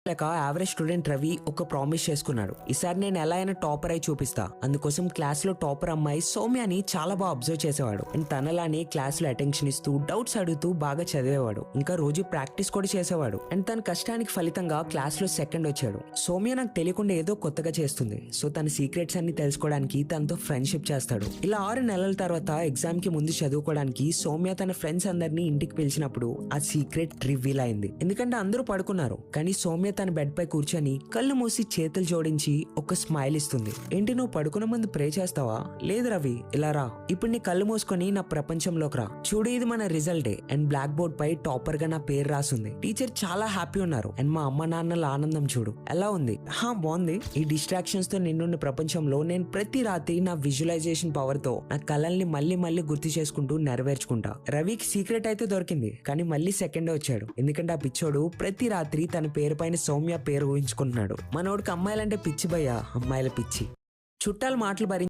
లేక average student Ravi ఒక promise చేసుకున్నాడు. ఈసారి నేను ఎలా అయినా టాపర్ అయి చూపిస్తా. అందుకోసం క్లాస్ లో టాపర్ అమ్మాయి సౌమ్యని చాలా బాగా అబ్జర్వ్ చేసేవాడు. అండ్ తనలానే క్లాస్ లో అటెన్షన్ ఇస్తూ డౌట్స్ అడుగుతూ బాగా చదివేవాడు. ఇంకా రోజు ప్రాక్టీస్ కూడా చేసేవాడు. అండ్ తన కష్టానికి ఫలితంగా క్లాస్ లో సెకండ్ వచ్చాడు. సౌమ్య నాకు తెలియకుండా ఏదో కొత్తగా చేస్తుంది. సో తన సీక్రెట్స్ అన్ని తెలుసుకోవడానికి తనతో ఫ్రెండ్షిప్ చేస్తాడు. ఇలా 6 నెలల తర్వాత ఎగ్జామ్ కి ముందు చదువుకోవడానికి సౌమ్య తన ఫ్రెండ్స్ అందరినీ ఇంటికి పిలిచినప్పుడు ఆ సీక్రెట్ రివీల్ అయింది. ఎందుకంటే అందరూ పడుకున్నారు, కానీ సౌమ్య తన బెడ్ పై కూర్చొని కళ్ళు మూసి చేతులు జోడించి ఒక స్మైల్ ఇస్తుంది. ఏంటి, నువ్వు పడుకున్న ముందు ప్రే చేస్తావా? లేదు రవి, ఇలా రా. ఇప్పుడు నీ కళ్ళు మూసుకొని నా ప్రపంచంలోకి రా. చూడు, ఇది మన రిజల్టే. అండ్ బ్లాక్ బోర్డ్ పై టాపర్ గా నా పేరు రాసుంది. టీచర్ చాలా హ్యాపీ ఉన్నారు. అండ్ మా అమ్మ నాన్నల ఆనందం చూడు ఎలా ఉంది. బాగుంది. ఈ డిస్ట్రాక్షన్స్ తో నిన్నున్న ప్రపంచంలో నేను ప్రతి రాత్రి నా విజువలైజేషన్ పవర్ తో నా కళల్ని మళ్ళీ మళ్ళీ గుర్తు చేసుకుంటూ నెరవేర్చుకుంటా. రవికి సీక్రెట్ అయితే దొరికింది, కానీ మళ్ళీ సెకండ్ వచ్చాడు. ఎందుకంటే ఆ పిచ్చోడు ప్రతి రాత్రి తన పేరు పైన సౌమ్య పేరు ఊహించుకుంటున్నాడు. మనోడికి అమ్మాయిలంటే పిచ్చి భయ్యా, అమ్మాయిల పిచ్చి. చుట్టాల మాటలు భరించి